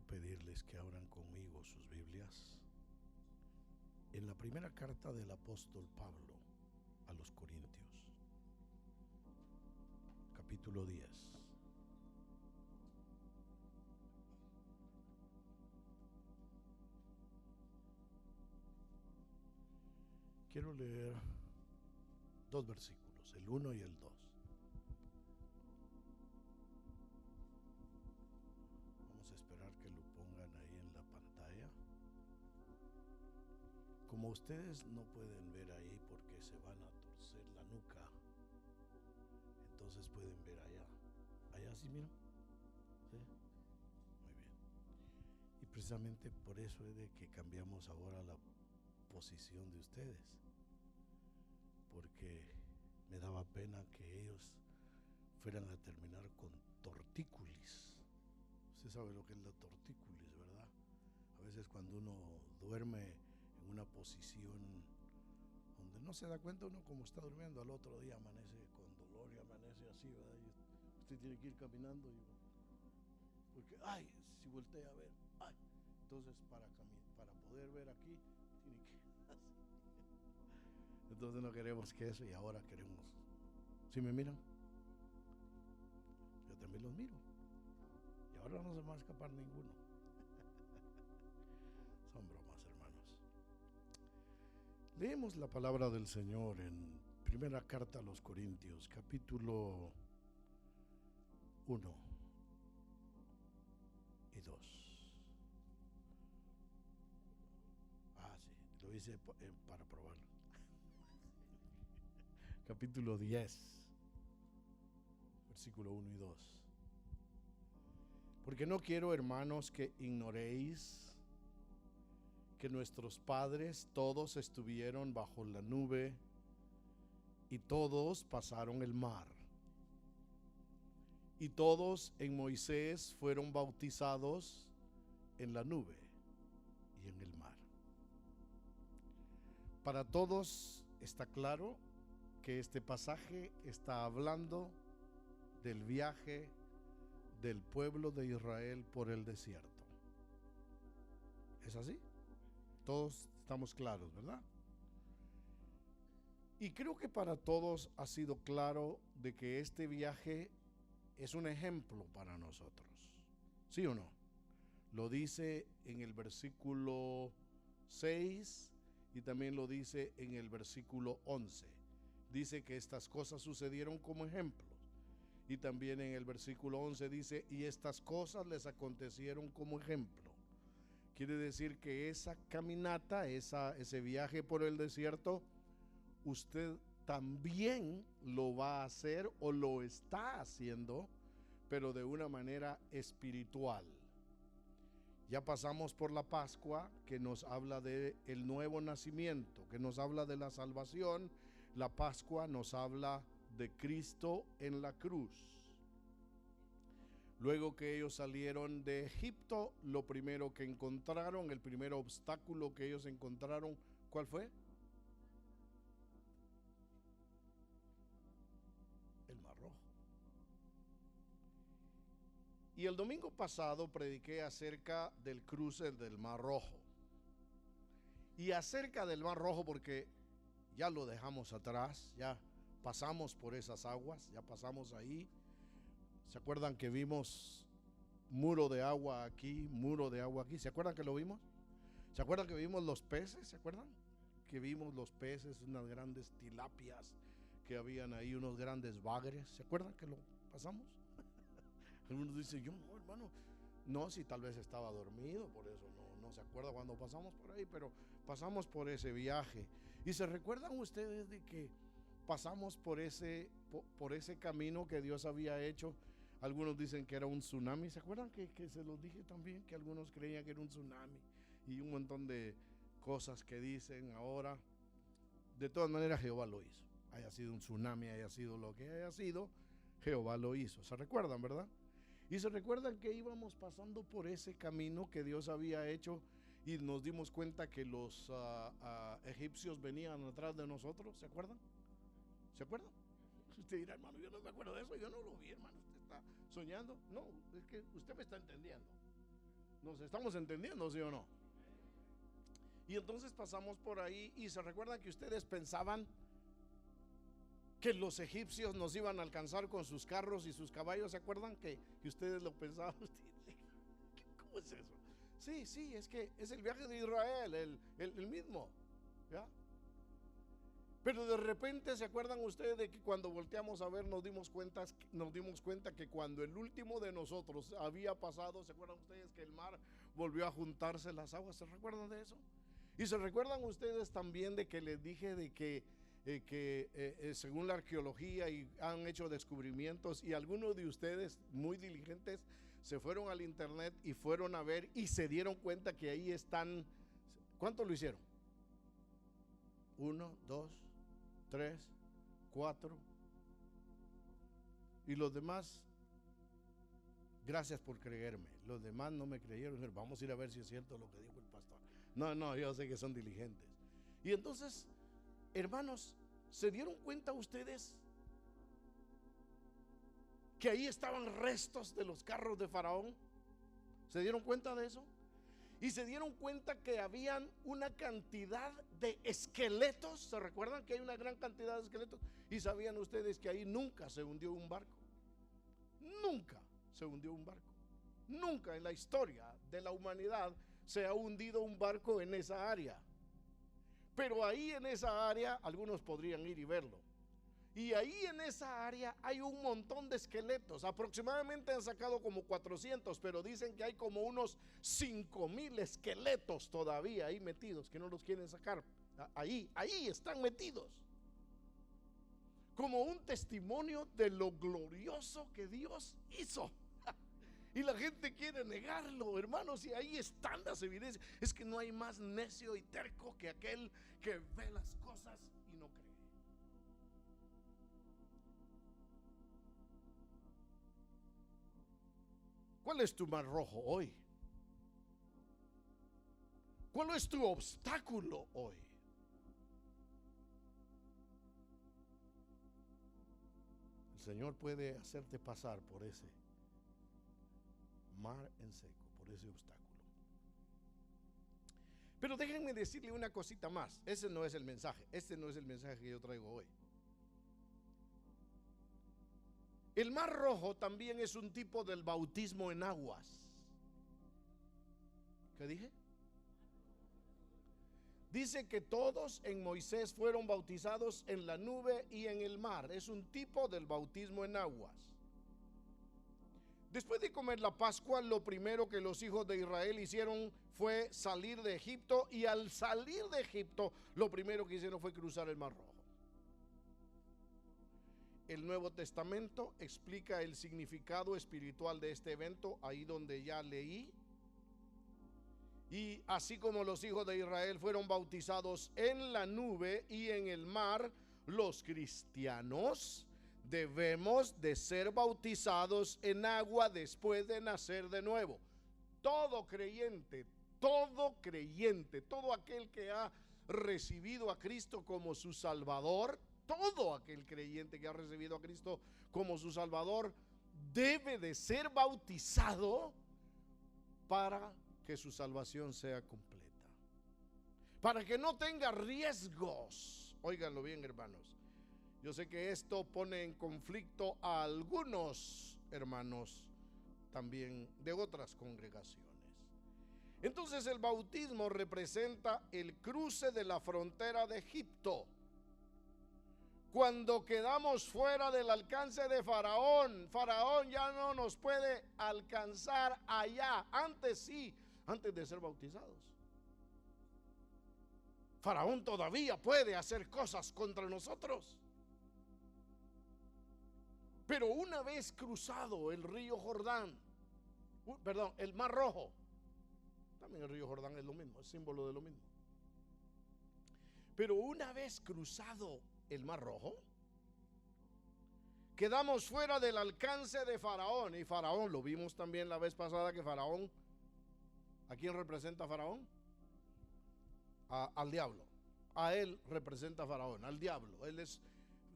pedirles que abran conmigo sus Biblias en la primera carta del apóstol Pablo a los Corintios, capítulo 10. Quiero leer dos versículos, el 1 y el 2. Vamos a esperar que lo pongan ahí en la pantalla. Como ustedes no pueden ver ahí porque se van a torcer la nuca, entonces pueden ver allá. Allá sí, miran. ¿Sí? Muy bien. Y precisamente por eso es de que cambiamos ahora la posición de ustedes, porque me daba pena que ellos fueran a terminar con tortícolis. Usted sabe lo que es la tortícolis, ¿verdad? A veces cuando uno duerme en una posición donde no se da cuenta uno como está durmiendo, al otro día amanece con dolor y amanece así, ¿verdad? Y usted tiene que ir caminando porque, ay, si voltea a ver, ay. Entonces para poder ver aquí tiene que así. Entonces no queremos que eso, y ahora queremos. ¿Sí me miran? Yo también los miro. Y ahora no se me va a escapar ninguno. Son bromas, hermanos. Leemos la palabra del Señor en primera carta a los Corintios, capítulo 1 y 2. Sí, lo hice para probarlo. Capítulo 10, versículo 1 y 2. Porque no quiero, hermanos, que ignoréis que nuestros padres todos estuvieron bajo la nube y todos pasaron el mar. Y todos en Moisés fueron bautizados en la nube y en el mar. Para todos está claro que este pasaje está hablando del viaje del pueblo de Israel por el desierto. ¿Es así? Todos estamos claros, ¿verdad? Y creo que para todos ha sido claro de que este viaje es un ejemplo para nosotros. ¿Sí o no? Lo dice en el versículo 6 y también lo dice en el versículo 11. Dice que estas cosas sucedieron como ejemplos. Y también en el versículo 11 dice, y estas cosas les acontecieron como ejemplo. Quiere decir que esa caminata, ese viaje por el desierto, usted también lo va a hacer o lo está haciendo, pero de una manera espiritual. Ya pasamos por la Pascua, que nos habla de el nuevo nacimiento, que nos habla de la salvación. La Pascua nos habla de Cristo en la cruz. Luego que ellos salieron de Egipto, lo primero que encontraron, el primer obstáculo que ellos encontraron, ¿cuál fue? El Mar Rojo. Y el domingo pasado prediqué acerca del cruce del Mar Rojo. Y acerca del Mar Rojo, porque ya lo dejamos atrás, ya pasamos por esas aguas, ya pasamos ahí. ¿Se acuerdan que vimos muro de agua aquí, muro de agua aquí? ¿Se acuerdan que lo vimos? ¿Se acuerdan que vimos los peces? ¿Se acuerdan? Que vimos los peces, unas grandes tilapias que habían ahí, unos grandes bagres. ¿Se acuerdan que lo pasamos? Algunos dicen, yo no, hermano. No, si tal vez estaba dormido, por eso no se acuerda cuando pasamos por ahí, pero pasamos por ese viaje. ¿Y se recuerdan ustedes de que pasamos por ese camino que Dios había hecho? Algunos dicen que era un tsunami. ¿Se acuerdan que se los dije también? Que algunos creían que era un tsunami y un montón de cosas que dicen ahora. De todas maneras, Jehová lo hizo. Haya sido un tsunami, haya sido lo que haya sido, Jehová lo hizo. ¿Se recuerdan, verdad? Y se recuerdan que íbamos pasando por ese camino que Dios había hecho y nos dimos cuenta que los egipcios venían atrás de nosotros. ¿Se acuerdan? ¿Se acuerdan? Usted dirá, hermano, yo no me acuerdo de eso, yo no lo vi, hermano. ¿Usted está soñando? No, es que usted me está entendiendo. ¿Nos estamos entendiendo, sí o no? Y entonces pasamos por ahí y se recuerdan que ustedes pensaban que los egipcios nos iban a alcanzar con sus carros y sus caballos. ¿Se acuerdan que ustedes lo pensaban? ¿Cómo es eso? Sí, es que es el viaje de Israel, el mismo, ¿ya? Pero de repente, ¿se acuerdan ustedes de que cuando volteamos a ver nos dimos cuenta que cuando el último de nosotros había pasado, ¿se acuerdan ustedes que el mar volvió a juntarse las aguas? ¿Se recuerdan de eso? Y se recuerdan ustedes también de que les dije de que según la arqueología y han hecho descubrimientos, y algunos de ustedes muy diligentes se fueron al internet y fueron a ver y se dieron cuenta que ahí están. ¿Cuántos lo hicieron? 1, 2, 3, 4. Y los demás, gracias por creerme. Los demás no me creyeron. Vamos a ir a ver si es cierto lo que dijo el pastor. No, yo sé que son diligentes. Y entonces, hermanos, ¿se dieron cuenta ustedes que ahí estaban restos de los carros de Faraón? ¿Se dieron cuenta de eso? Y se dieron cuenta que habían una cantidad de esqueletos. ¿Se recuerdan que hay una gran cantidad de esqueletos? Y sabían ustedes que ahí nunca se hundió un barco. Nunca se hundió un barco. Nunca en la historia de la humanidad se ha hundido un barco en esa área. Pero ahí en esa área, algunos podrían ir y verlo. Y ahí en esa área hay un montón de esqueletos. Aproximadamente han sacado como 400, pero dicen que hay como unos 5,000 esqueletos todavía ahí metidos, que no los quieren sacar. Ahí están metidos. Como un testimonio de lo glorioso que Dios hizo. Y la gente quiere negarlo, hermanos, y ahí están las evidencias. Es que no hay más necio y terco que aquel que ve las cosas y no cree. ¿Cuál es tu mar rojo hoy? ¿Cuál es tu obstáculo hoy? El Señor puede hacerte pasar por ese mar en seco, por ese obstáculo. Pero déjenme decirle una cosita más. Ese no es el mensaje. Este no es el mensaje que yo traigo hoy. El mar rojo también es un tipo del bautismo en aguas. ¿Qué dije? Dice que todos en Moisés fueron bautizados en la nube y en el mar. Es un tipo del bautismo en aguas. Después de comer la Pascua, lo primero que los hijos de Israel hicieron fue salir de Egipto, y al salir de Egipto, lo primero que hicieron fue cruzar el Mar Rojo. El Nuevo Testamento explica el significado espiritual de este evento, ahí donde ya leí. Y así como los hijos de Israel fueron bautizados en la nube y en el mar, los cristianos debemos de ser bautizados en agua después de nacer de nuevo. Todo creyente, todo aquel que ha recibido a Cristo como su Salvador, todo aquel creyente que ha recibido a Cristo como su Salvador, debe de ser bautizado para que su salvación sea completa, para que no tenga riesgos. Óiganlo bien, hermanos. Yo sé que esto pone en conflicto a algunos hermanos también de otras congregaciones. Entonces el bautismo representa el cruce de la frontera de Egipto. Cuando quedamos fuera del alcance de Faraón, Faraón ya no nos puede alcanzar allá. Antes sí, antes de ser bautizados. Faraón todavía puede hacer cosas contra nosotros. Pero una vez cruzado el río Jordán, el Mar Rojo, también el río Jordán es lo mismo, es símbolo de lo mismo. Pero una vez cruzado el Mar Rojo, quedamos fuera del alcance de Faraón. Y Faraón, lo vimos también la vez pasada, que Faraón, ¿a quién representa Faraón? Al diablo. A él representa Faraón, al diablo. Él es,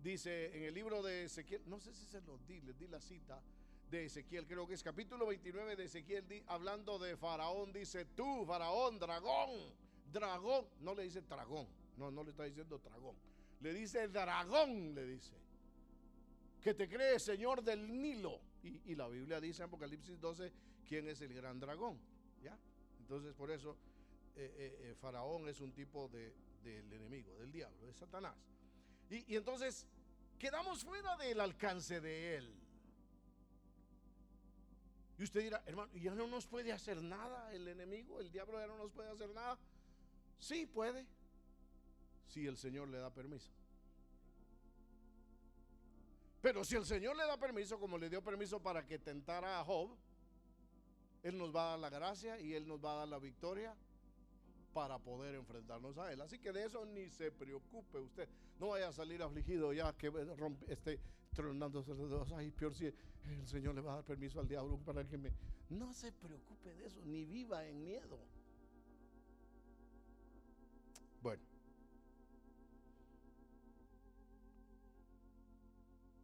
dice en el libro de Ezequiel, no sé si se los di, les di la cita, de Ezequiel, creo que es capítulo 29 de Ezequiel, hablando de Faraón, dice: tú, Faraón, dragón, no le dice dragón, no le está diciendo dragón, le dice dragón, le dice, que te cree señor del Nilo. Y la Biblia dice en Apocalipsis 12 quién es el gran dragón, ¿ya? Entonces por eso Faraón es un tipo del enemigo, del diablo, de Satanás. Y entonces quedamos fuera del alcance de él. Y usted dirá: hermano, ¿ya no nos puede hacer nada el enemigo? ¿El diablo ya no nos puede hacer nada? Sí puede, si el Señor le da permiso. Pero si el Señor le da permiso, como le dio permiso para que tentara a Job, Él nos va a dar la gracia y Él nos va a dar la victoria para poder enfrentarnos a Él. Así que de eso ni se preocupe usted. No vaya a salir afligido ya que esté tronándose los dedos. Ay, peor si el Señor le va a dar permiso al diablo para que me... No se preocupe de eso, ni viva en miedo. Bueno,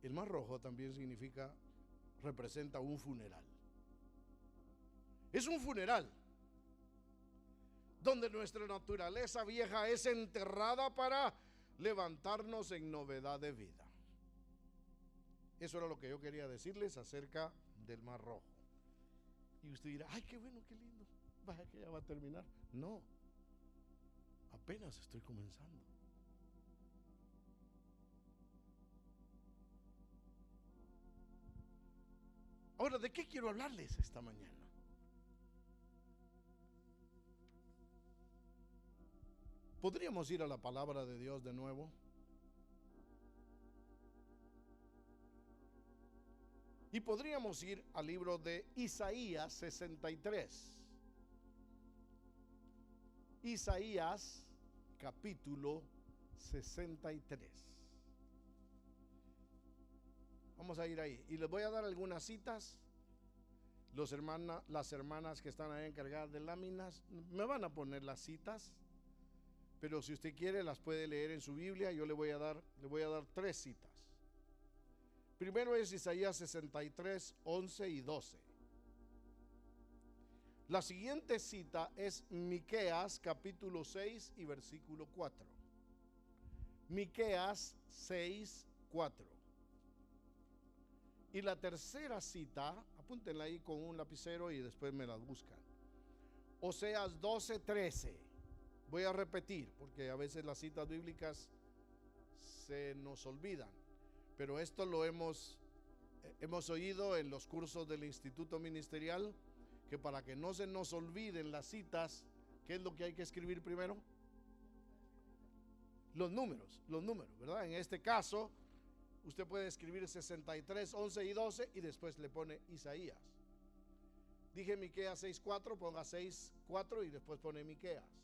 el Mar Rojo también representa un funeral. Es un funeral donde nuestra naturaleza vieja es enterrada para levantarnos en novedad de vida. Eso era lo que yo quería decirles acerca del Mar Rojo. Y usted dirá: ay, qué bueno, qué lindo, vaya que ya va a terminar. No, apenas estoy comenzando. Ahora, ¿de qué quiero hablarles esta mañana? ¿Podríamos ir a la palabra de Dios de nuevo? Y podríamos ir al libro de Isaías 63. Isaías capítulo 63. Vamos a ir ahí y les voy a dar algunas citas. Las hermanas que están ahí encargadas de láminas me van a poner las citas, pero si usted quiere las puede leer en su Biblia. Yo le voy a dar 3 citas. Primero es Isaías 63, 11 y 12. La siguiente cita es Miqueas capítulo 6 y versículo 4. Miqueas 6, 4. Y la tercera cita, apúntenla ahí con un lapicero y después me la buscan. Oseas 12, 13. Voy a repetir porque a veces las citas bíblicas se nos olvidan, pero esto lo hemos oído en los cursos del Instituto Ministerial, que para que no se nos olviden las citas, ¿qué es lo que hay que escribir primero? Los números, ¿verdad? En este caso, usted puede escribir 63, 11 y 12 y después le pone Isaías. Dije Miqueas 6:4, ponga 6:4 y después pone Miqueas.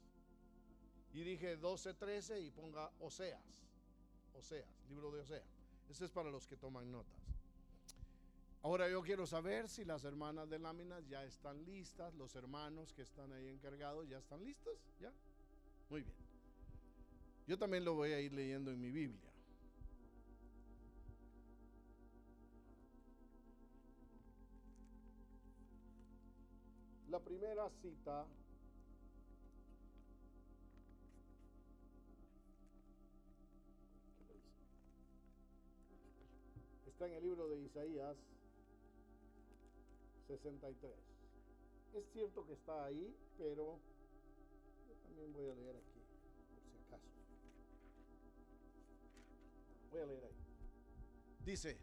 Y dije 12:13 y ponga Oseas, libro de Oseas. Ese es para los que toman notas. Ahora yo quiero saber si las hermanas de láminas ya están listas, los hermanos que están ahí encargados ya están listos, ¿ya? Muy bien. Yo también lo voy a ir leyendo en mi Biblia. La primera cita está en el libro de Isaías 63. Es cierto que está ahí, pero yo también voy a leer aquí, por si acaso. Voy a leer ahí. Dice,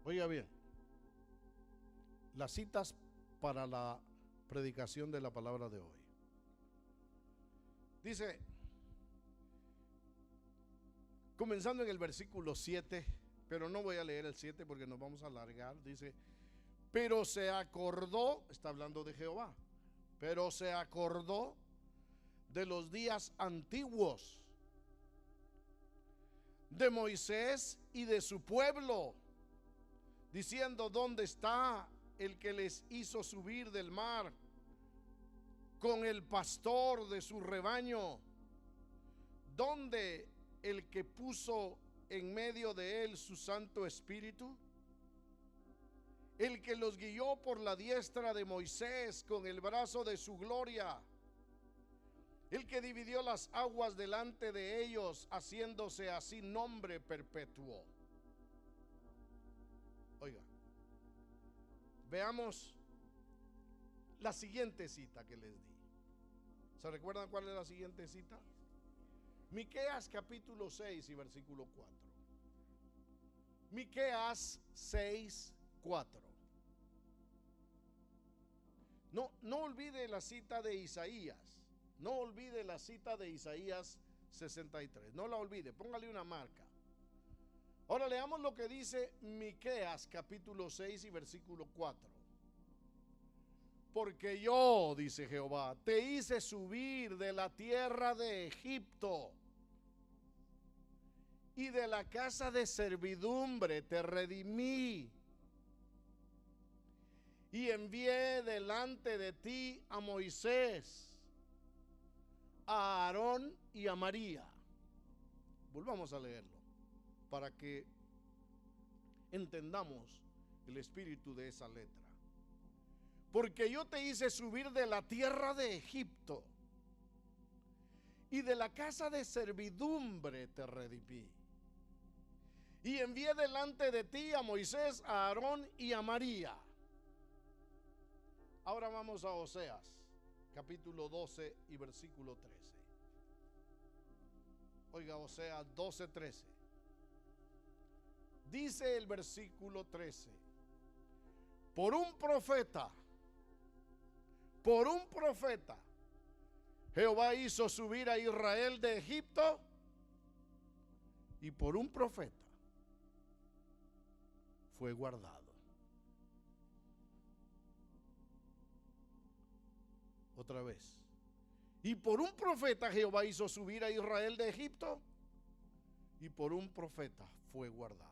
oiga bien, las citas para la predicación de la palabra de hoy. Dice, comenzando en el versículo 7, pero no voy a leer el 7 porque nos vamos a alargar. Dice, pero se acordó, está hablando de Jehová, pero se acordó de los días antiguos, de Moisés y de su pueblo, diciendo: ¿dónde está el que les hizo subir del mar con el pastor de su rebaño? ¿Dónde el que puso en medio de él su Santo Espíritu? el que los guió por la diestra de Moisés con el brazo de su gloria, el que dividió las aguas delante de ellos, haciéndose así nombre perpetuo. Oiga, veamos la siguiente cita que les di. ¿Se recuerdan cuál es la siguiente cita? Miqueas capítulo 6 y versículo 4. Miqueas 6, 4. No olvide la cita de Isaías. No olvide la cita de Isaías 63. No la olvide, póngale una marca. Ahora leamos lo que dice Miqueas capítulo 6 y versículo 4. Porque yo, dice Jehová, te hice subir de la tierra de Egipto, y de la casa de servidumbre te redimí, y envié delante de ti a Moisés, a Aarón y a María. Volvamos a leerlo para que entendamos el espíritu de esa letra. Porque yo te hice subir de la tierra de Egipto, y de la casa de servidumbre te redimí, y envié delante de ti a Moisés, a Aarón y a María. Ahora vamos a Oseas capítulo 12 y versículo 13. Oiga, Oseas 12, 13. Dice el versículo 13: por un profeta, Jehová hizo subir a Israel de Egipto, y por un profeta fue guardado. Otra vez. Y por un profeta Jehová hizo subir a Israel de Egipto, y por un profeta fue guardado.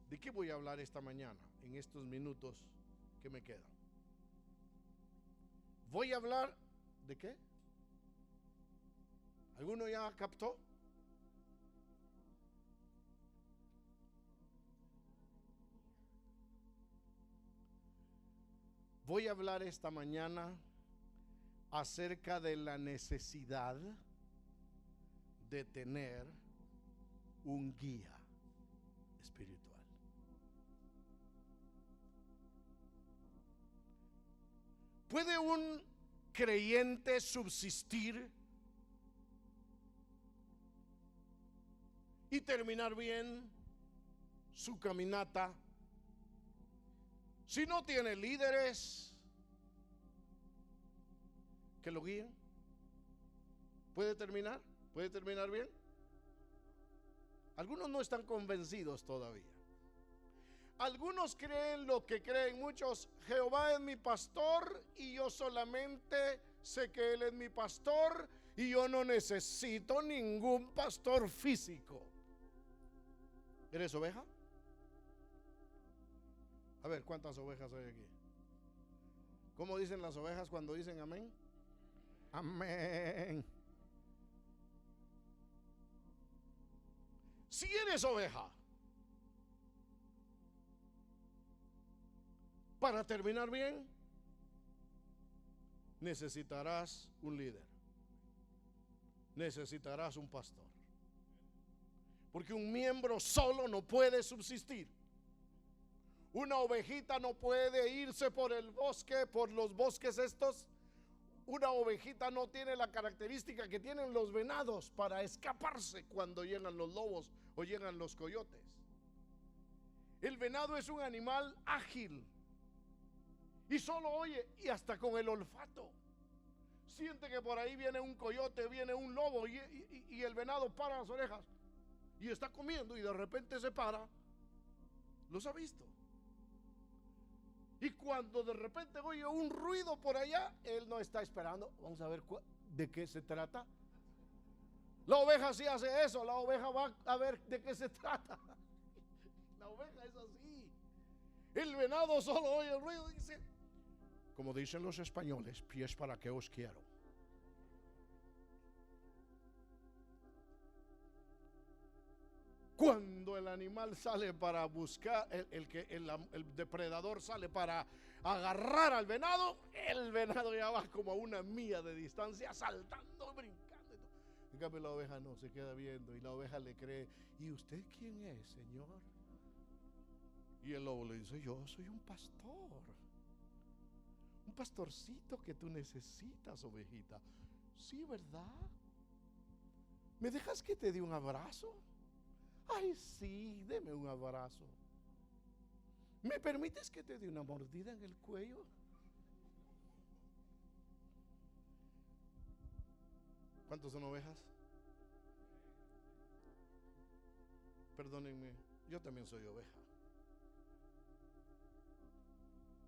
¿De qué voy a hablar esta mañana en estos minutos que me quedan? Voy a hablar ¿de qué? ¿Alguno ya captó? Voy a hablar esta mañana acerca de la necesidad de tener un guía espiritual. ¿Puede un creyente subsistir y terminar bien su caminata si no tiene líderes que lo guíen? ¿Puede terminar? ¿Puede terminar bien? Algunos no están convencidos todavía. Algunos creen lo que creen muchos: Jehová es mi pastor y yo solamente sé que Él es mi pastor y yo no necesito ningún pastor físico. ¿Eres oveja? A ver, ¿cuántas ovejas hay aquí? ¿Cómo dicen las ovejas cuando dicen amén? Amén. Si eres oveja, para terminar bien, necesitarás un líder, necesitarás un pastor, porque un miembro solo no puede subsistir. Una ovejita no puede irse por el bosque, por los bosques estos. Una ovejita no tiene la característica que tienen los venados para escaparse cuando llegan los lobos o llegan los coyotes. El venado es un animal ágil y solo oye, y hasta con el olfato siente que por ahí viene un coyote, viene un lobo, y el venado para las orejas y está comiendo y de repente se para. ¿Los ha visto? Y cuando de repente oye un ruido por allá, él no está esperando. Vamos a ver de qué se trata. La oveja sí hace eso. La oveja va a ver de qué se trata. La oveja es así. El venado solo oye el ruido y dice, como dicen los españoles, pies para que os quiero. Cuando el animal sale para buscar, el depredador sale para agarrar al venado, el venado ya va como a una milla de distancia, saltando, brincando. En cambio la oveja no, se queda viendo, y la oveja le cree: ¿y usted quién es, señor? Y el lobo le dice: yo soy un pastor, un pastorcito que tú necesitas, ovejita. Sí, ¿verdad? ¿Me dejas que te dé un abrazo? Ay, sí, deme un abrazo. ¿Me permites que te dé una mordida en el cuello? ¿Cuántos son ovejas? Perdónenme, yo también soy oveja.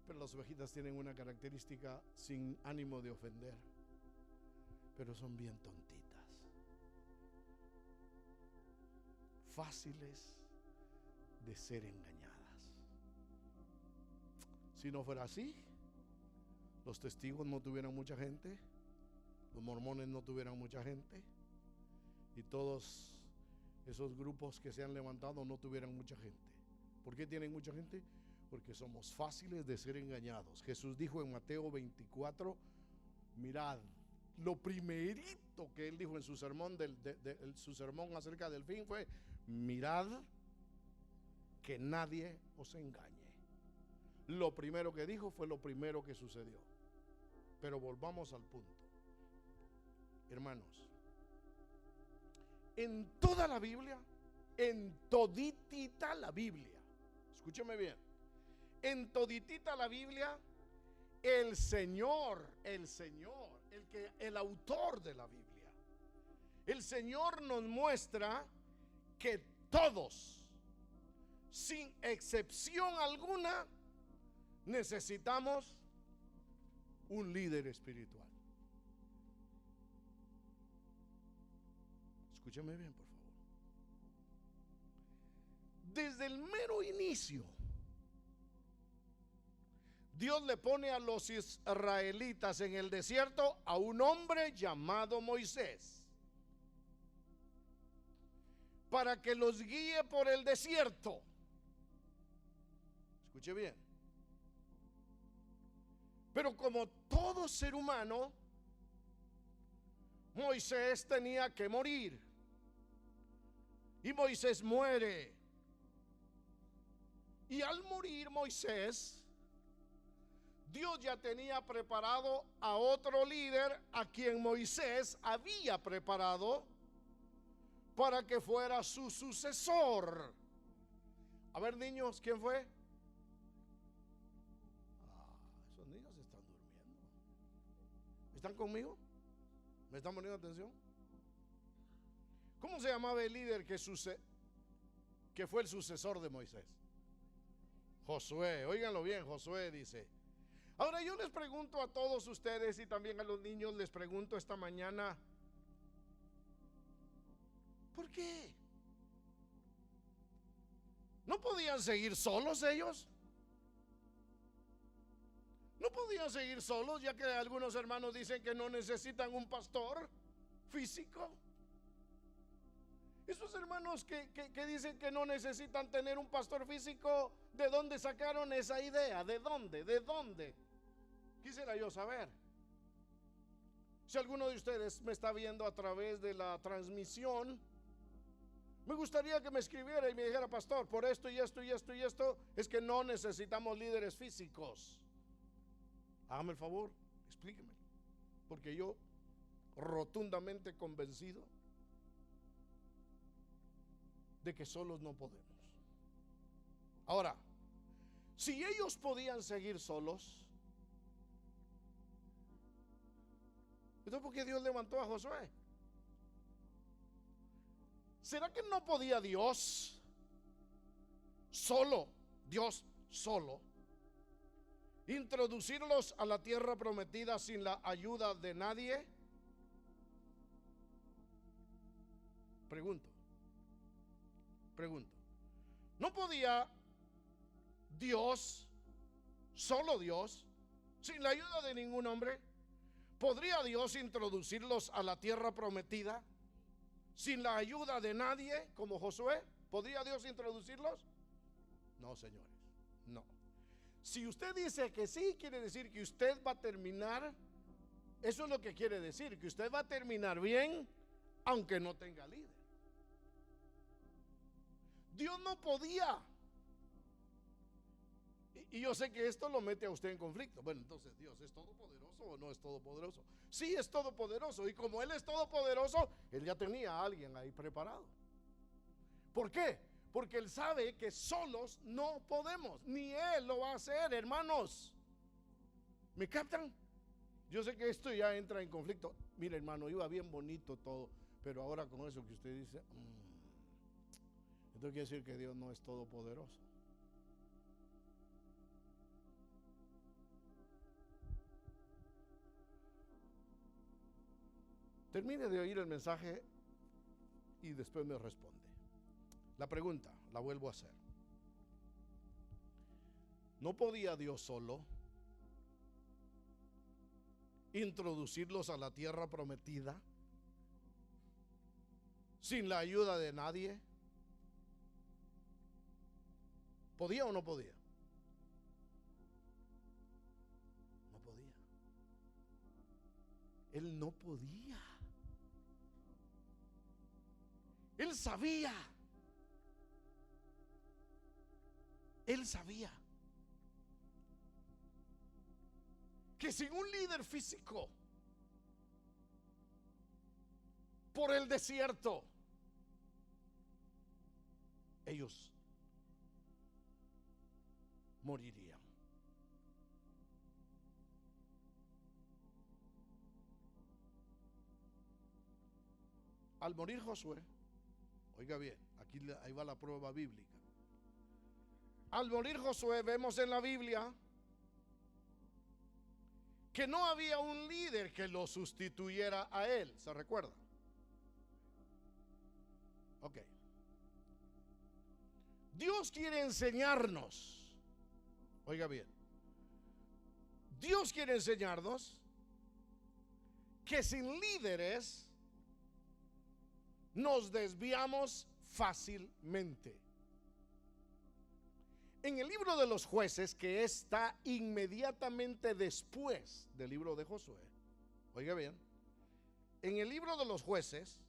Pero las ovejitas tienen una característica, sin ánimo de ofender, pero son bien tontitas, fáciles de ser engañadas. Si no fuera así, los testigos no tuvieran mucha gente, los mormones no tuvieran mucha gente, y todos esos grupos que se han levantado no tuvieran mucha gente. ¿Por qué tienen mucha gente? Porque somos fáciles de ser engañados. Jesús dijo en Mateo 24, mirad, lo primerito que él dijo en su sermón, su sermón acerca del fin, fue: mirad que nadie os engañe. Lo primero que dijo fue lo primero que sucedió. Pero volvamos al punto. Hermanos, en toda la Biblia, en toditita la Biblia, escúcheme bien, en toditita la Biblia, el Señor, el autor de la Biblia, el Señor nos muestra que todos, sin excepción alguna, necesitamos un líder espiritual. Escúchame bien, por favor. Desde el mero inicio, Dios le pone a los israelitas en el desierto a un hombre llamado Moisés, para que los guíe por el desierto. Escuche bien. Pero como todo ser humano, Moisés tenía que morir. Y Moisés muere. Y al morir Moisés, Dios ya tenía preparado a otro líder, a quien Moisés había preparado para que fuera su sucesor. A ver, niños, ¿quién fue? Esos niños están durmiendo. ¿Están conmigo? ¿Me están poniendo atención? ¿Cómo se llamaba el líder que fue el sucesor de Moisés? Josué. Óiganlo bien, Josué dice. Ahora yo les pregunto a todos ustedes, y también a los niños les pregunto esta mañana: ¿por qué? ¿No podían seguir solos ellos? ¿No podían seguir solos, ya que algunos hermanos dicen que no necesitan un pastor físico? Esos hermanos que dicen que no necesitan tener un pastor físico, ¿de dónde sacaron esa idea? ¿De dónde? ¿De dónde? Quisiera yo saber. Si alguno de ustedes me está viendo a través de la transmisión, me gustaría que me escribiera y me dijera: pastor, por esto y esto y esto y esto, es que no necesitamos líderes físicos. Hágame el favor, explíqueme, porque yo rotundamente convencido de que solos no podemos. Ahora, si ellos podían seguir solos, entonces ¿por qué Dios levantó a Josué? ¿Será que no podía Dios solo introducirlos a la tierra prometida sin la ayuda de nadie? Pregunto. ¿No podía Dios, solo Dios, sin la ayuda de ningún hombre? ¿Podría Dios introducirlos a la tierra prometida sin la ayuda de nadie, como Josué? ¿Podría Dios introducirlos? No, señores, no. Si usted dice que sí, quiere decir que usted va a terminar, eso es lo que quiere decir, que usted va a terminar bien, aunque no tenga líder. Dios no podía. Y yo sé que esto lo mete a usted en conflicto. Bueno, entonces, ¿Dios es todopoderoso o no es todopoderoso? Sí, es todopoderoso. Y como Él es todopoderoso, Él ya tenía a alguien ahí preparado. ¿Por qué? Porque Él sabe que solos no podemos. Ni Él lo va a hacer, hermanos. ¿Me captan? Yo sé que esto ya entra en conflicto. Mire, hermano, iba bien bonito todo, pero ahora con eso que usted dice, entonces quiere decir que Dios no es todopoderoso. Termine de oír el mensaje y después me responde. La pregunta la vuelvo a hacer. ¿No podía Dios solo introducirlos a la tierra prometida sin la ayuda de nadie? ¿Podía o no podía? No podía. Él no podía. Él sabía. Él sabía que sin un líder físico por el desierto, ellos morirían. Al morir Josué, oiga bien, aquí ahí va la prueba bíblica. Al morir Josué, vemos en la Biblia que no había un líder que lo sustituyera a él. ¿Se recuerda? Ok. Dios quiere enseñarnos, oiga bien, Dios quiere enseñarnos que sin líderes nos desviamos fácilmente. En el libro de los jueces, que está inmediatamente después del libro de Josué, oiga bien, en el libro de los jueces,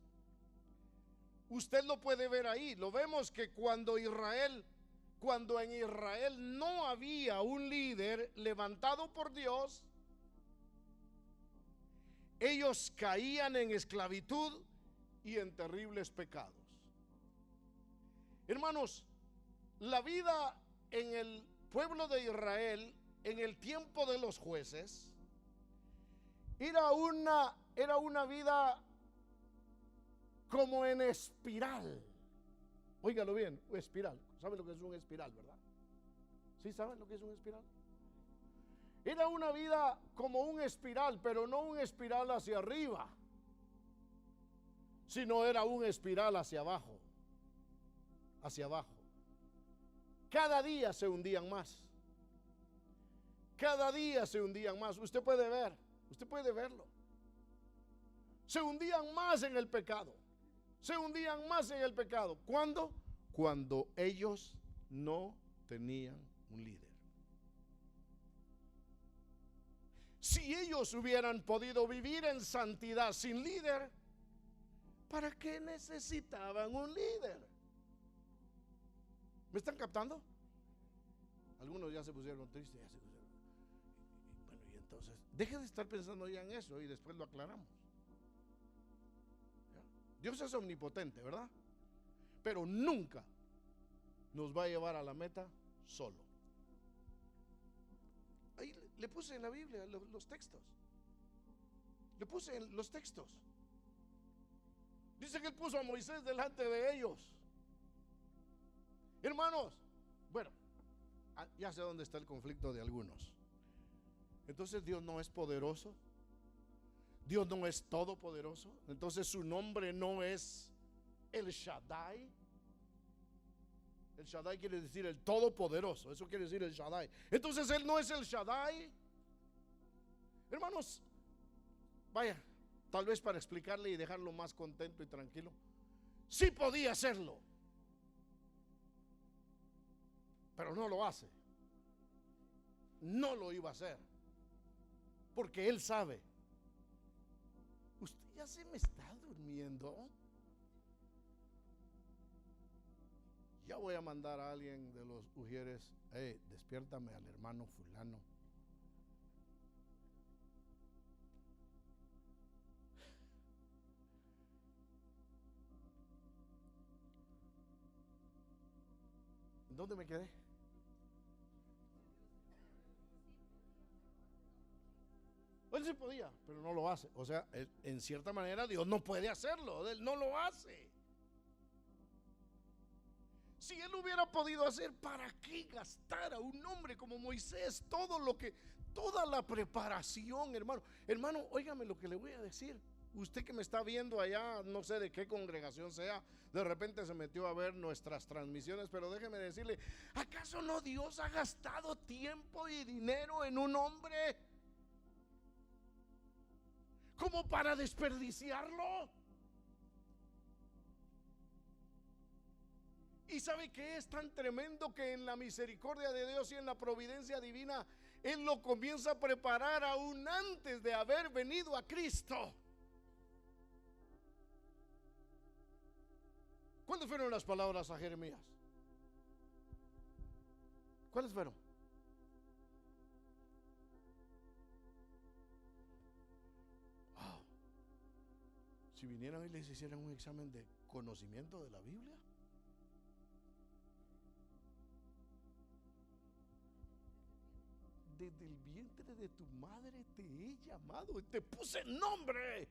usted lo puede ver ahí, lo vemos que cuando en Israel no había un líder levantado por Dios, ellos caían en esclavitud y en terribles pecados. Hermanos, la vida en el pueblo de Israel en el tiempo de los jueces era una vida como en espiral. Óigalo bien, espiral. ¿Saben lo que es un espiral, verdad? ¿Sí saben lo que es un espiral? Era una vida como un espiral, pero no un espiral hacia arriba, sino era un espiral hacia abajo. Hacia abajo. Cada día se hundían más. Cada día se hundían más. Usted puede verlo. Se hundían más en el pecado. Se hundían más en el pecado. ¿Cuándo? Cuando ellos no tenían un líder. Si ellos hubieran podido vivir en santidad sin líder, ¿para qué necesitaban un líder? ¿Me están captando? Algunos ya se pusieron tristes. Bueno, y entonces, deje de estar pensando ya en eso y después lo aclaramos. ¿Ya? Dios es omnipotente, ¿verdad? Pero nunca nos va a llevar a la meta solo. Ahí le puse en la Biblia los textos. Le puse en los textos. Dice que Él puso a Moisés delante de ellos. Hermanos, bueno, ya sé dónde está el conflicto de algunos. Entonces Dios no es poderoso. Dios no es todopoderoso. Entonces su nombre no es El Shaddai. El Shaddai quiere decir el todopoderoso. Eso quiere decir el Shaddai. Entonces Él no es el Shaddai. Hermanos, vaya, tal vez para explicarle y dejarlo más contento y tranquilo. Sí podía hacerlo. pero no lo hace. No lo iba a hacer, porque él sabe. Usted ya se me está durmiendo. Ya voy a mandar a alguien de los ujieres. Despiértame al hermano fulano. ¿Dónde me quedé? Él sí podía, pero no lo hace. O sea, en cierta manera Dios no puede hacerlo. Él no lo hace. Si él hubiera podido hacer, ¿para qué gastar a un hombre como Moisés toda la preparación, hermano? Hermano, óigame lo que le voy a decir. Usted que me está viendo allá, no sé de qué congregación sea, de repente se metió a ver nuestras transmisiones, pero déjeme decirle, ¿acaso no Dios ha gastado tiempo y dinero en un hombre como para desperdiciarlo? Y sabe que es tan tremendo que en la misericordia de Dios y en la providencia divina Él lo comienza a preparar aún antes de haber venido a Cristo. ¿Cuáles fueron las palabras a Jeremías? ¿Cuáles fueron? Wow. Si vinieran y les hicieran un examen de conocimiento de la Biblia. Desde el vientre de tu madre te he llamado y te puse nombre.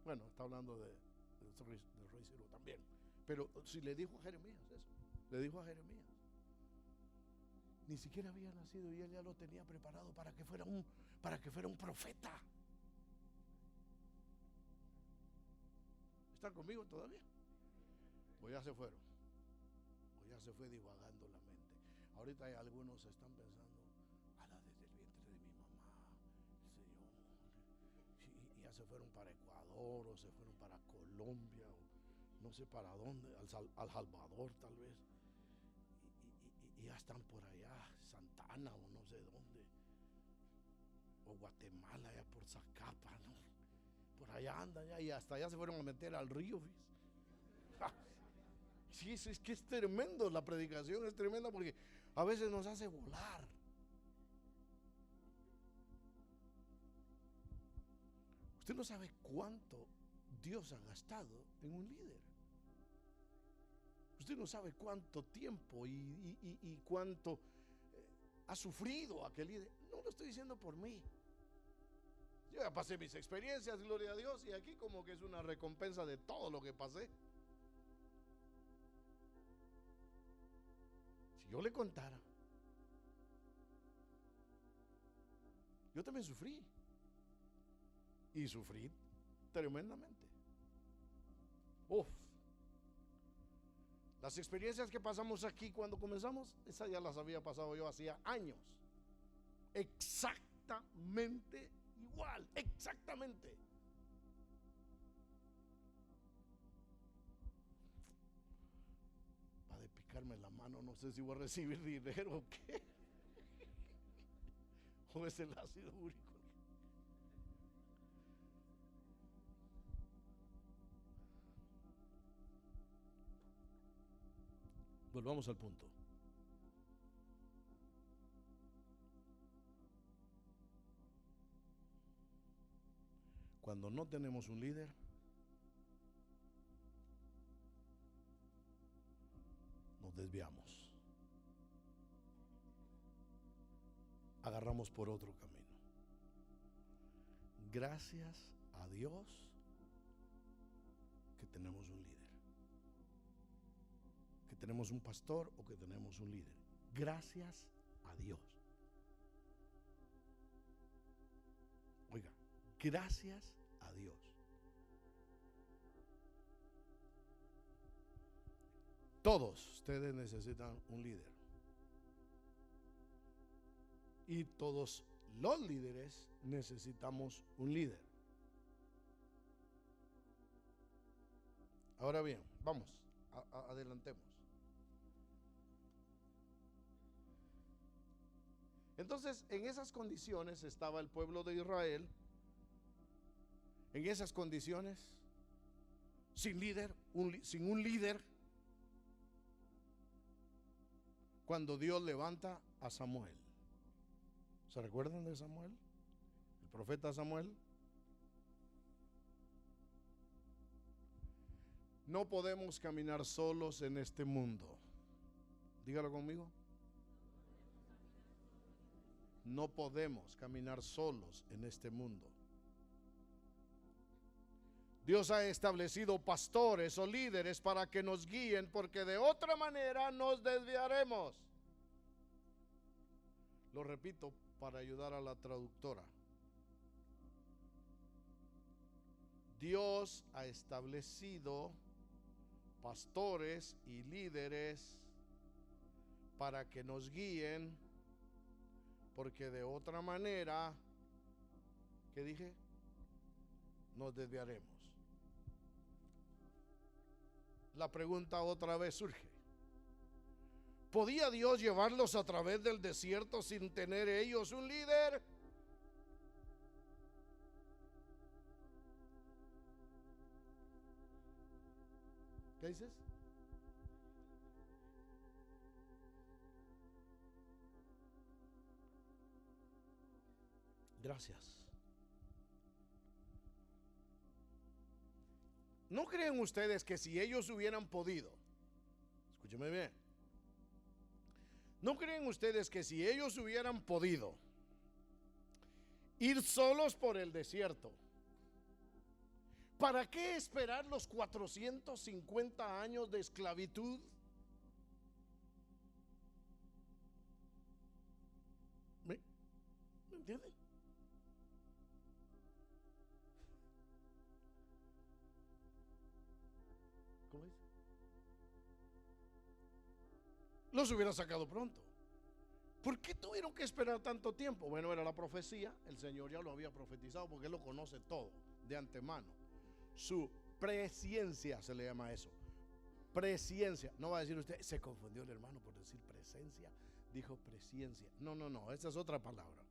Bueno, está hablando de rey Ciro también. Pero si le dijo a Jeremías eso, le dijo a Jeremías. Ni siquiera había nacido y él ya lo tenía preparado para que fuera un profeta. ¿Están conmigo todavía? Pues ya se fueron. Pues ya se fue divagando la mente. Ahorita hay algunos que están pensando, desde el vientre de mi mamá, Señor. Y ya se fueron para Ecuador o se fueron para Colombia o no sé para dónde, al Salvador tal vez. Y ya están por allá, Santa Ana o no sé dónde. O Guatemala, ya por Zacapa, ¿no? Por allá andan ya y hasta allá se fueron a meter al río. Sí, es que es tremendo, la predicación es tremenda porque a veces nos hace volar. Usted no sabe cuánto Dios ha gastado en un líder. Usted no sabe cuánto tiempo y cuánto ha sufrido aquel líder. No lo estoy diciendo por mí. Yo ya pasé mis experiencias, gloria a Dios, y aquí como que es una recompensa de todo lo que pasé. Si yo le contara, yo también sufrí. Y sufrí tremendamente. Uf. Las experiencias que pasamos aquí cuando comenzamos, esas ya las había pasado yo hacía años. Exactamente igual, exactamente. Va de picarme la mano, no sé si voy a recibir dinero o qué. O es el ácido úrico. Volvamos al punto. Cuando no tenemos un líder, nos desviamos. Agarramos por otro camino. Gracias a Dios que tenemos un líder. Que tenemos un pastor o que tenemos un líder. Gracias a Dios. Oiga, gracias a Dios. Todos ustedes necesitan un líder. Y todos los líderes necesitamos un líder. Ahora bien, vamos, adelantemos. Entonces, en esas condiciones estaba el pueblo de Israel, en esas condiciones, sin líder, sin un líder, cuando Dios levanta a Samuel. ¿Se recuerdan de Samuel? El profeta Samuel. No podemos caminar solos en este mundo. Dígalo conmigo. No podemos caminar solos en este mundo. Dios ha establecido pastores o líderes para que nos guíen, porque de otra manera nos desviaremos. Lo repito para ayudar a la traductora. Dios ha establecido pastores y líderes para que nos guíen, porque de otra manera, ¿qué dije? Nos desviaremos. La pregunta otra vez surge: ¿podía Dios llevarlos a través del desierto sin tener ellos un líder? ¿Qué dices? Gracias. ¿No creen ustedes que si ellos hubieran podido, escúcheme bien, ¿no creen ustedes que si ellos hubieran podido ir solos por el desierto, ¿para qué esperar los 450 años de esclavitud? ¿Me entienden? ¿Cómo dice? Los hubiera sacado pronto. ¿Por qué tuvieron que esperar tanto tiempo? Bueno, era la profecía, el Señor ya lo había profetizado porque Él lo conoce todo de antemano. Su presciencia se le llama eso. Presciencia. No va a decir usted, se confundió el hermano por decir presencia, dijo presciencia. No, esa es otra palabra.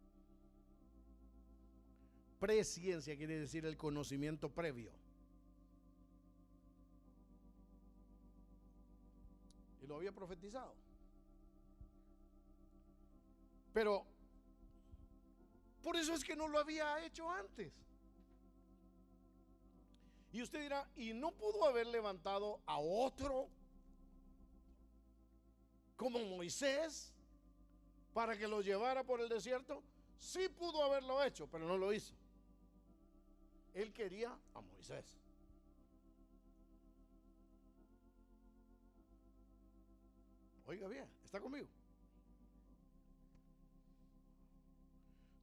Presciencia quiere decir el conocimiento previo. Y lo había profetizado. Pero por eso es que no lo había hecho antes. Y usted dirá, ¿y no pudo haber levantado a otro como Moisés para que lo llevara por el desierto? Sí pudo haberlo hecho, pero no lo hizo. Él quería a Moisés. Oiga bien, ¿está conmigo?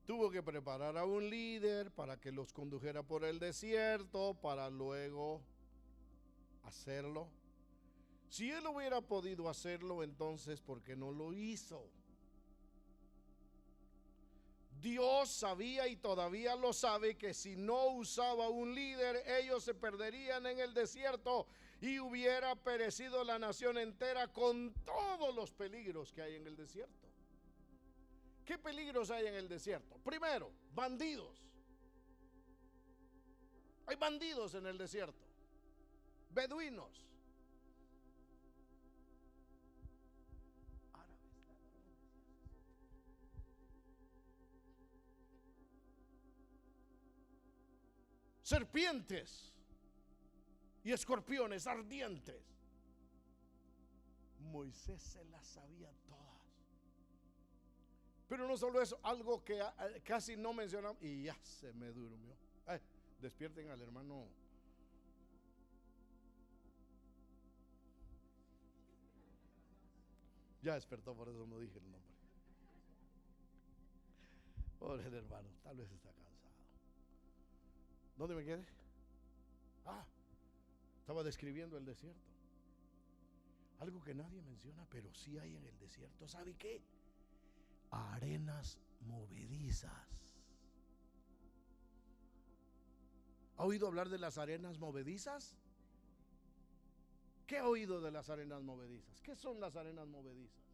Tuvo que preparar a un líder para que los condujera por el desierto, para luego hacerlo. Si él hubiera podido hacerlo, entonces, ¿por qué no lo hizo? Dios sabía y todavía lo sabe que si no usaba un líder, ellos se perderían en el desierto y hubiera perecido la nación entera con todos los peligros que hay en el desierto. ¿Qué peligros hay en el desierto? Primero, bandidos. Hay bandidos en el desierto. Beduinos. Serpientes y escorpiones ardientes. Moisés se las sabía todas. Pero no solo eso, algo que casi no mencionamos y ya se me durmió. Despierten al hermano. Ya despertó, por eso no dije el nombre. Pobre el hermano, tal vez está cansado. ¿Dónde me quedé? Estaba describiendo el desierto. Algo que nadie menciona, pero sí hay en el desierto. ¿Sabe qué? Arenas movedizas. ¿Ha oído hablar de las arenas movedizas? ¿Qué ha oído de las arenas movedizas? ¿Qué son las arenas movedizas?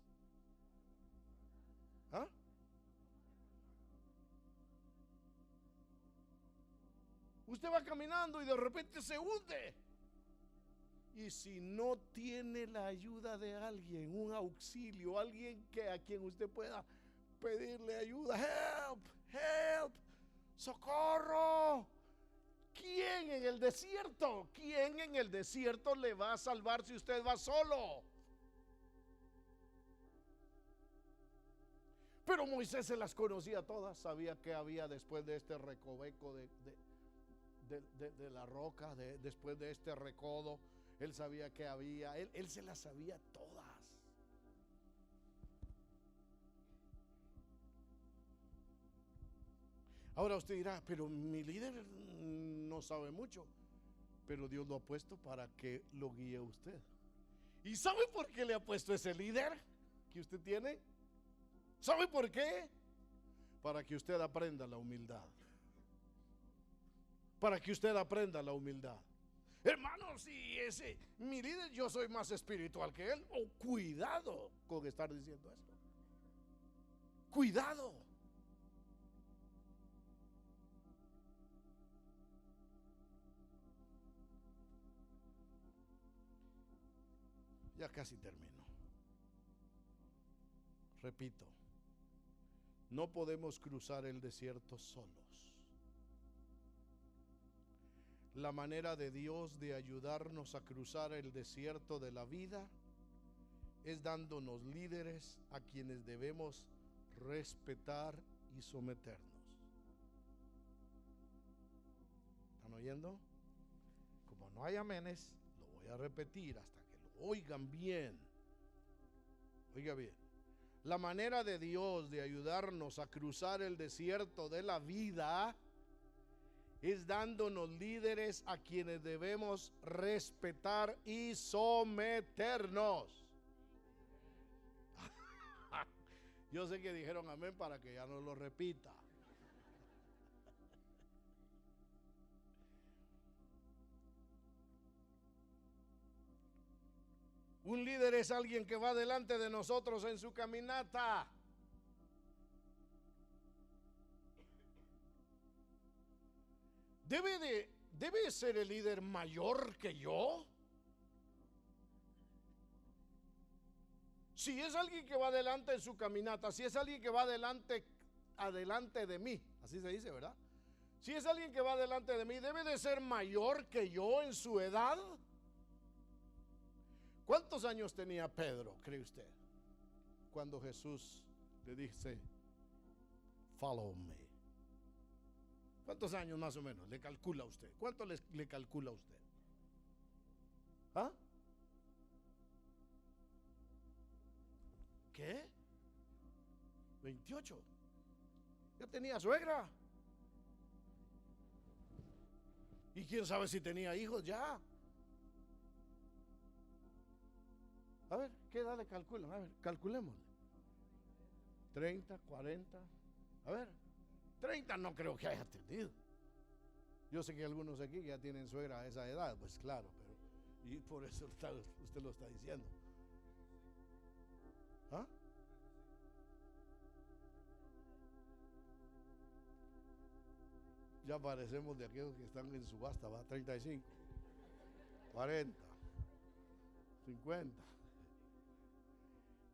Usted va caminando y de repente se hunde. Y si no tiene la ayuda de alguien, un auxilio, alguien a quien usted pueda pedirle ayuda, help, help, socorro. ¿Quién en el desierto? ¿Quién en el desierto le va a salvar si usted va solo? Pero Moisés se las conocía todas, sabía que había después de este recoveco de la roca, después de este recodo, él sabía que había, él se las sabía todas. Ahora usted dirá, pero mi líder no sabe mucho, pero Dios lo ha puesto para que lo guíe usted. ¿Y sabe por qué le ha puesto ese líder que usted tiene? ¿Sabe por qué? Para que usted aprenda la humildad. Para que usted aprenda la humildad. Hermano, si ese mi líder, yo soy más espiritual que él. Oh, cuidado con estar diciendo esto. Cuidado. Ya casi termino. Repito, no podemos cruzar el desierto solos. La manera de Dios de ayudarnos a cruzar el desierto de la vida es dándonos líderes a quienes debemos respetar y someternos. ¿Están oyendo? Como no hay amenes, lo voy a repetir hasta que lo oigan bien. Oiga bien. La manera de Dios de ayudarnos a cruzar el desierto de la vida es dándonos líderes a quienes debemos respetar y someternos. Yo sé que dijeron amén para que ya no lo repita. Un líder es alguien que va delante de nosotros en su caminata. ¿Debe ser el líder mayor que yo? Si es alguien que va adelante en su caminata, si es alguien que va adelante de mí, así se dice, ¿verdad? Si es alguien que va adelante de mí, ¿debe de ser mayor que yo en su edad? ¿Cuántos años tenía Pedro, cree usted, cuando Jesús le dice, follow me? ¿Cuántos años más o menos le calcula usted? ¿Cuánto le calcula usted? ¿Ah? ¿Qué? 28. Ya tenía suegra. Y quién sabe si tenía hijos ya. A ver, ¿qué edad le calculan? A ver, calculémosle. 30, 40. A ver, 30 no creo que haya tenido. Yo sé que algunos aquí ya tienen suegra a esa edad, pues claro, pero y por eso usted lo está diciendo. ¿Ah? Ya parecemos de aquellos que están en subasta, va, 35, 40, 50.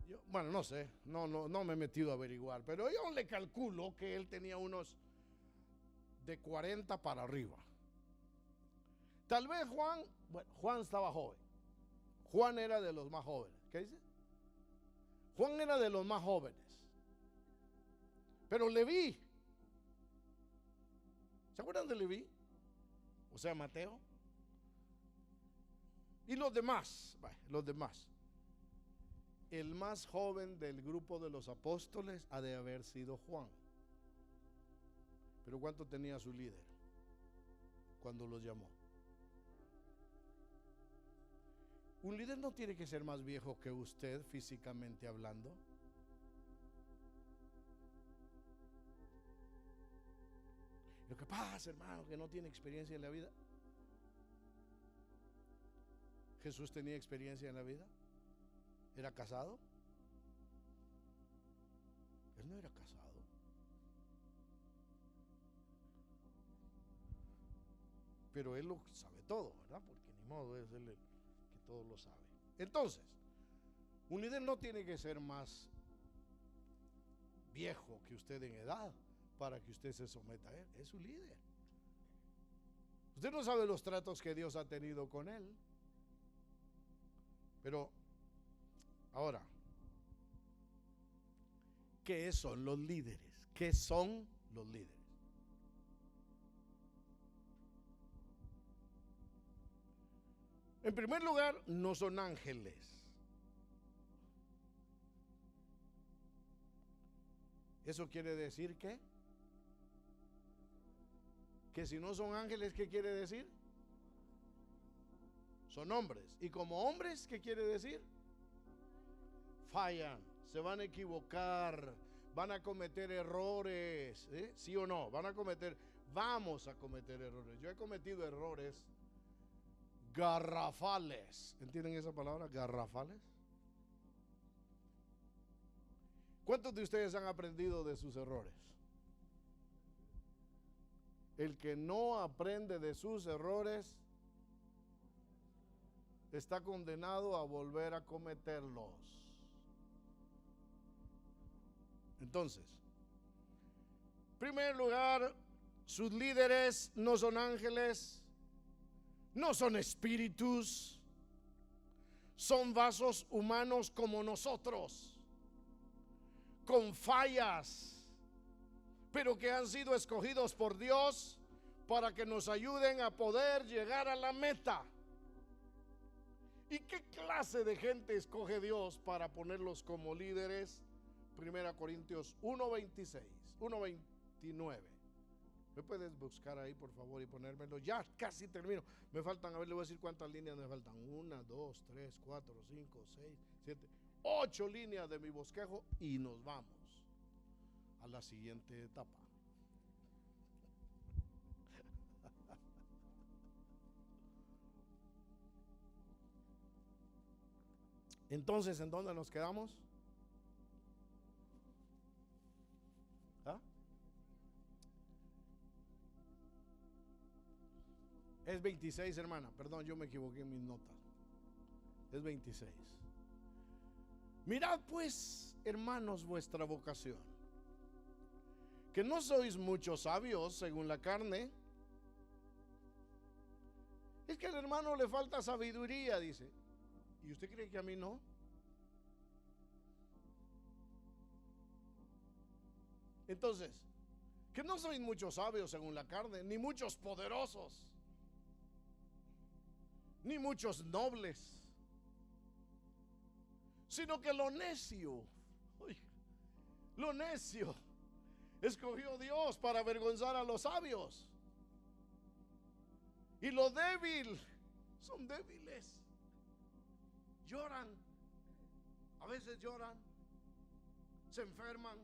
Yo, bueno, no sé, no me he metido a averiguar, pero yo le calculo que él tenía unos de 40 para arriba. Tal vez Juan estaba joven. Juan era de los más jóvenes. ¿Qué dice? Juan era de los más jóvenes. Pero Leví, ¿se acuerdan de Leví? O sea, Mateo. Y los demás, los demás. El más joven del grupo de los apóstoles ha de haber sido Juan. Pero ¿cuánto tenía su líder cuando los llamó? Un líder no tiene que ser más viejo que usted físicamente hablando. Lo que pasa, hermano, que no tiene experiencia en la vida. Jesús tenía experiencia en la vida. ¿Era casado? Él no era casado. pero Él lo sabe todo, ¿verdad? Porque ni modo, es Él el que todo lo sabe. Entonces, un líder no tiene que ser más viejo que usted en edad para que usted se someta a Él. Es su líder. Usted no sabe los tratos que Dios ha tenido con Él. Pero, ahora, ¿qué son los líderes? ¿Qué son los líderes? En primer lugar, no son ángeles. ¿Eso quiere decir qué? Que si no son ángeles, ¿qué quiere decir? Son hombres. Y como hombres, ¿qué quiere decir? Fallan, se van a equivocar, van a cometer errores, ¿eh? ¿Sí o no? Vamos a cometer errores. Yo he cometido errores garrafales. ¿Entienden esa palabra? Garrafales. ¿Cuántos de ustedes han aprendido de sus errores? El que no aprende de sus errores está condenado a volver a cometerlos. Entonces, en primer lugar, sus líderes no son ángeles, no son espíritus, son vasos humanos como nosotros, con fallas, pero que han sido escogidos por Dios para que nos ayuden a poder llegar a la meta. ¿Y qué clase de gente escoge Dios para ponerlos como líderes? 1 Corintios 1:26, 1:29. ¿Me puedes buscar ahí, por favor, y ponérmelo? Ya casi termino. Me faltan, a ver, le voy a decir cuántas líneas me faltan. 1, 2, 3, 4, 5, 6, 7, 8 líneas de mi bosquejo y nos vamos a la siguiente etapa. Entonces, ¿en dónde nos quedamos? ¿Ah? Es 26, hermana. Perdón, yo me equivoqué en mis notas. Es 26. Mirad pues, hermanos, vuestra vocación, que no sois muchos sabios según la carne. Es que al hermano le falta sabiduría, dice. ¿Y usted cree que a mí no? Entonces, que no sois muchos sabios según la carne, ni muchos poderosos, ni muchos nobles, sino que lo necio, escogió Dios para avergonzar a los sabios. Y lo débil, son débiles. Lloran, a veces lloran, se enferman.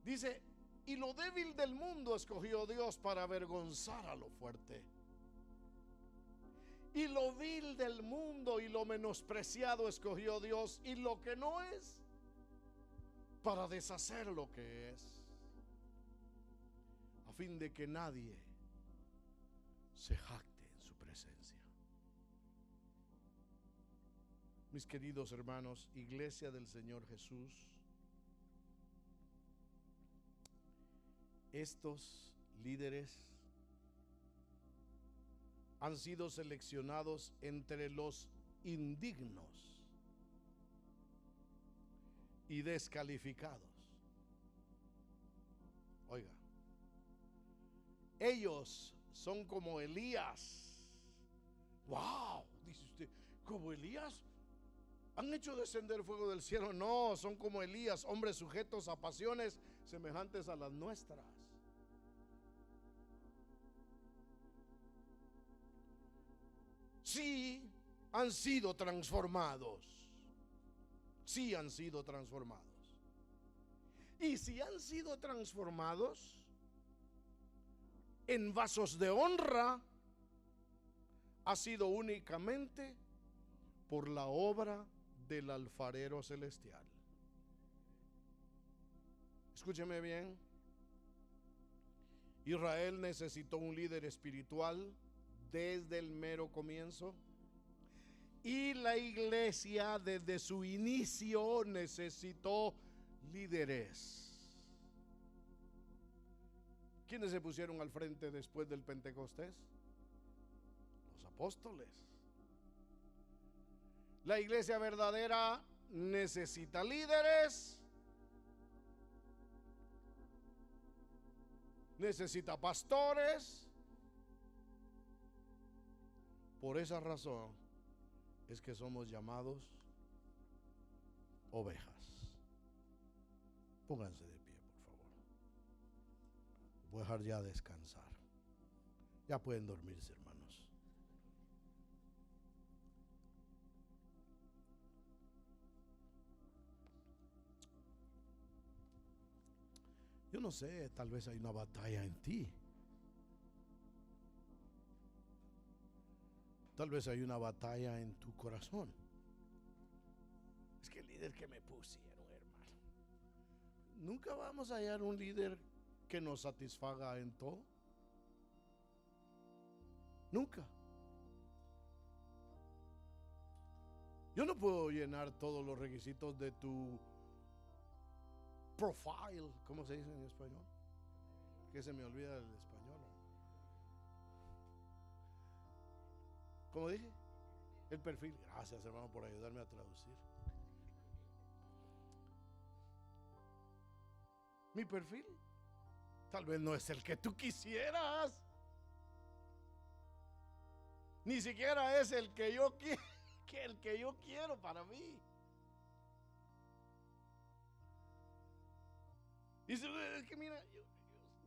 Dice, y lo débil del mundo escogió Dios para avergonzar a lo fuerte. Y lo vil del mundo y lo menospreciado escogió Dios, y lo que no es, para deshacer lo que es, a fin de que nadie se jacte en su presencia. Mis queridos hermanos, Iglesia del Señor Jesús, estos líderes han sido seleccionados entre los indignos y descalificados. Oiga, ellos son como Elías. ¡Wow! Dice usted, ¿como Elías? ¿Han hecho descender fuego del cielo? No, son como Elías, hombres sujetos a pasiones semejantes a las nuestras. Sí han sido transformados. Sí han sido transformados. Y si han sido transformados en vasos de honra, ha sido únicamente por la obra del alfarero celestial. Escúcheme bien. Israel necesitó un líder espiritual desde el mero comienzo. Y la iglesia desde su inicio necesitó líderes. ¿Quiénes se pusieron al frente después del Pentecostés? Los apóstoles. La iglesia verdadera necesita líderes, necesita pastores. Por esa razón es que somos llamados ovejas. Pónganse de pie, por favor. Voy a dejar ya descansar. Ya pueden dormirse, hermanos. Yo no sé, tal vez hay una batalla en ti. Tal vez hay una batalla en tu corazón. Es que el líder que me pusieron, hermano. Nunca vamos a hallar un líder que nos satisfaga en todo. Nunca. Yo no puedo llenar todos los requisitos de tu profile. ¿Cómo se dice en español? Que se me olvida el español. ¿Cómo dije? El perfil. Gracias, hermano, por ayudarme a traducir. Mi perfil tal vez no es el que tú quisieras. Ni siquiera es el que yo quiero para mí. Dice, es que mira,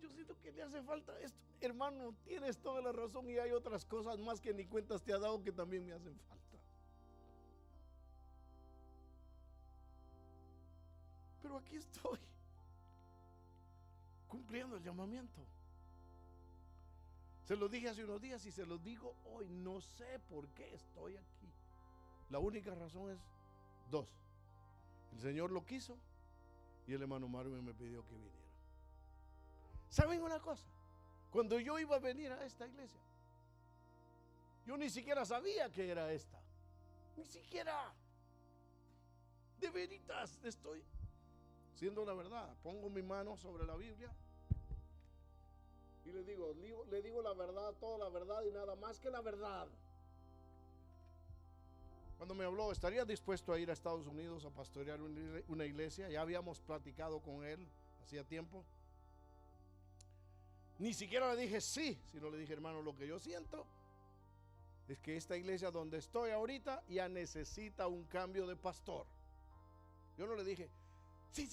yo siento que le hace falta esto. Hermano, tienes toda la razón y hay otras cosas más que ni cuentas te ha dado que también me hacen falta. Pero aquí estoy, cumpliendo el llamamiento. Se lo dije hace unos días y se lo digo hoy. No sé por qué estoy aquí. La única razón es dos. El Señor lo quiso y el hermano Marvin me pidió que viniera. ¿Saben una cosa? Cuando yo iba a venir a esta iglesia, yo ni siquiera sabía que era esta. Ni siquiera. De veritas estoy siendo la verdad. Pongo mi mano sobre la Biblia y le digo la verdad, toda la verdad y nada más que la verdad. Cuando me habló, ¿estaría dispuesto a ir a Estados Unidos a pastorear una iglesia? Ya habíamos platicado con él hacía tiempo. Ni siquiera le dije sí, sino le dije, hermano, lo que yo siento es que esta iglesia donde estoy ahorita ya necesita un cambio de pastor. Yo no le dije, sí,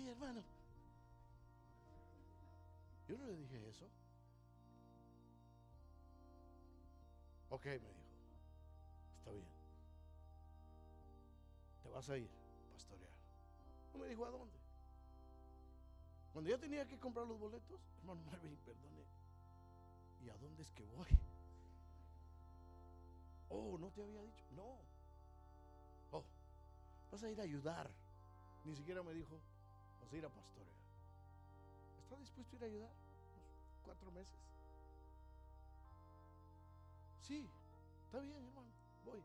hermano. Yo no le dije eso. Ok, me dijo, está bien. Te vas a ir a pastorear. No me dijo a dónde. Cuando ya tenía que comprar los boletos, hermano Marvin, perdone, ¿y a dónde es que voy? Oh, ¿no te había dicho? No. Oh, vas a ir a ayudar. Ni siquiera me dijo, vas a ir a pastorear. ¿Está dispuesto a ir a ayudar? ¿Unos 4 meses? Sí, está bien, hermano, voy.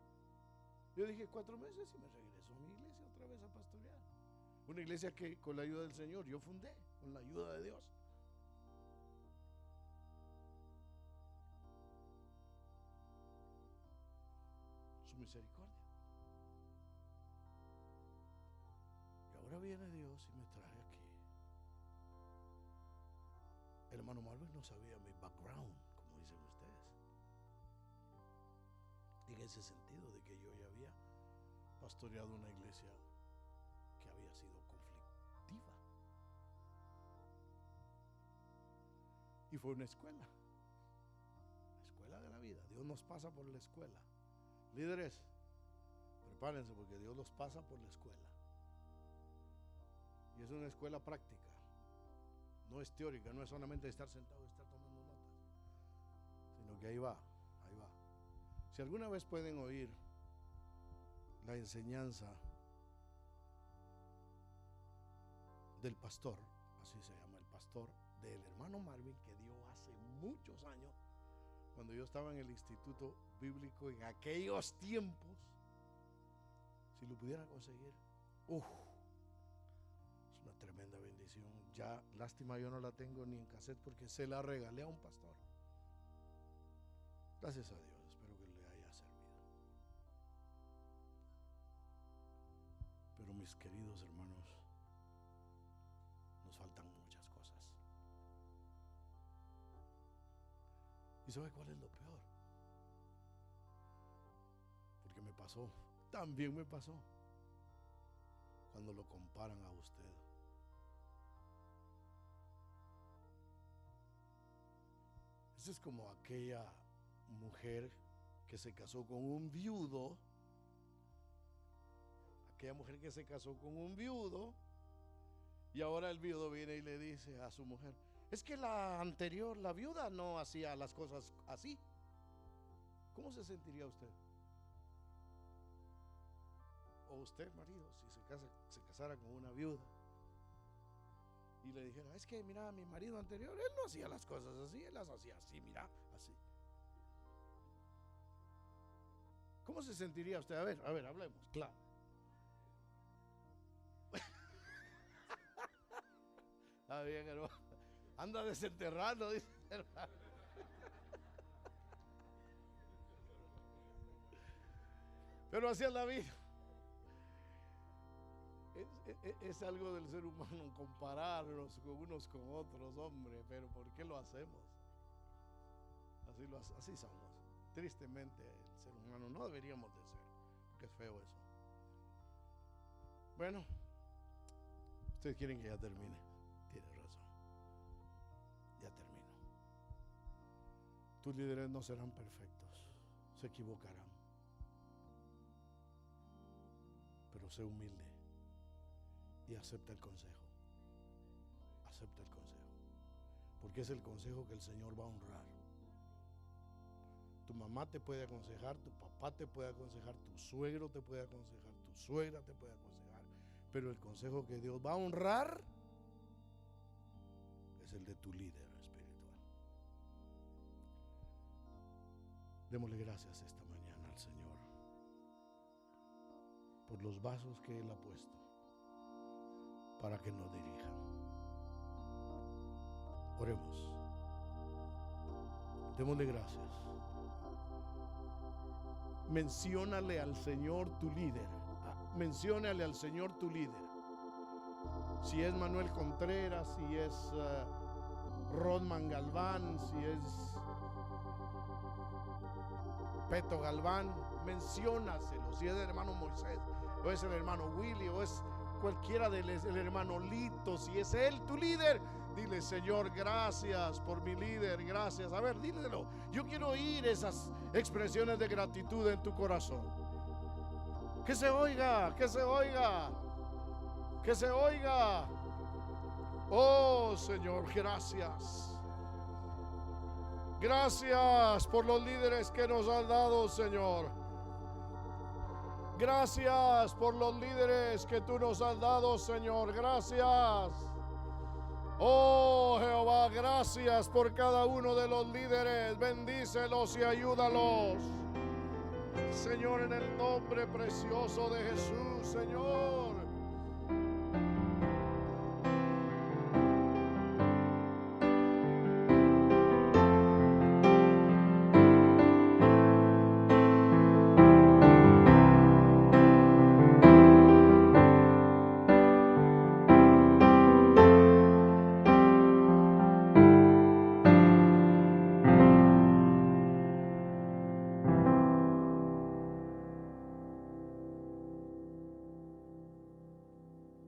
Yo dije 4 meses y me regreso a mi iglesia otra vez a pastorear. Una iglesia que con la ayuda del Señor yo fundé, con la ayuda de Dios. Su misericordia. Y ahora viene Dios y me trae aquí. El hermano Marvin no sabía mi background, como dicen ustedes. En ese sentido de que yo ya había pastoreado una iglesia que había sido conflictiva. Y fue una escuela. La escuela de la vida. Dios nos pasa por la escuela. Líderes, prepárense porque Dios los pasa por la escuela. Y es una escuela práctica. No es teórica, no es solamente estar sentado y estar tomando notas. Sino que ahí va, ahí va. Si alguna vez pueden oír la enseñanza del pastor, así se llama el pastor. pastor del hermano Marvin que dio hace muchos años, cuando yo estaba en el Instituto Bíblico en aquellos tiempos. Si lo pudiera conseguir, es una tremenda bendición. Ya, lástima, yo no la tengo ni en cassette porque se la regalé a un pastor. Gracias a Dios, espero que le haya servido. Pero mis queridos hermanos, nos faltan muchas cosas. ¿Y sabe cuál es lo peor? Porque me pasó, también me pasó, cuando lo comparan a usted. Eso es como aquella mujer que se casó con un viudo. Aquella mujer que se casó con un viudo, y ahora el viudo viene y le dice a su mujer: es que la anterior, la viuda, no hacía las cosas así. ¿Cómo se sentiría usted? O usted, marido, si se casara con una viuda y le dijera: es que mira, mi marido anterior, él no hacía las cosas así, él las hacía así, mira, así. ¿Cómo se sentiría usted? A ver, hablemos, claro. Está bien, hermano. Anda desenterrando, dice hermano. Pero así es la vida. Es algo del ser humano compararnos con unos con otros, hombre. Pero ¿por qué lo hacemos? Así somos. Tristemente, el ser humano no deberíamos de ser, porque es feo eso. Bueno, ustedes quieren que ya termine. Tiene razón. Ya termino. Tus líderes no serán perfectos, se equivocarán. Pero sé humilde y acepta el consejo. Acepta el consejo, porque es el consejo que el Señor va a honrar. Tu mamá te puede aconsejar, tu papá te puede aconsejar, tu suegro te puede aconsejar, tu suegra te puede aconsejar, pero el consejo que Dios va a honrar es el de tu líder espiritual. Démosle gracias esta mañana al Señor por los vasos que Él ha puesto para que nos dirijan. Oremos. Démosle gracias. Menciónale al Señor tu líder. Menciónale al Señor tu líder. Si es Manuel Contreras, si es Rodman Galván, si es Peto Galván, menciónaselo. Si es el hermano Moisés, o es el hermano Willy, o es cualquiera del hermano Lito, si es él tu líder, dile: Señor, gracias por mi líder, gracias. A ver, dímelo. Yo quiero oír esas expresiones de gratitud en tu corazón. Que se oiga, que se oiga, que se oiga. Oh, Señor, gracias. Gracias por los líderes que nos has dado, Señor. Gracias por los líderes que tú nos has dado, Señor. Gracias. Oh, Jehová, gracias por cada uno de los líderes. Bendícelos y ayúdalos, Señor, en el nombre precioso de Jesús, Señor.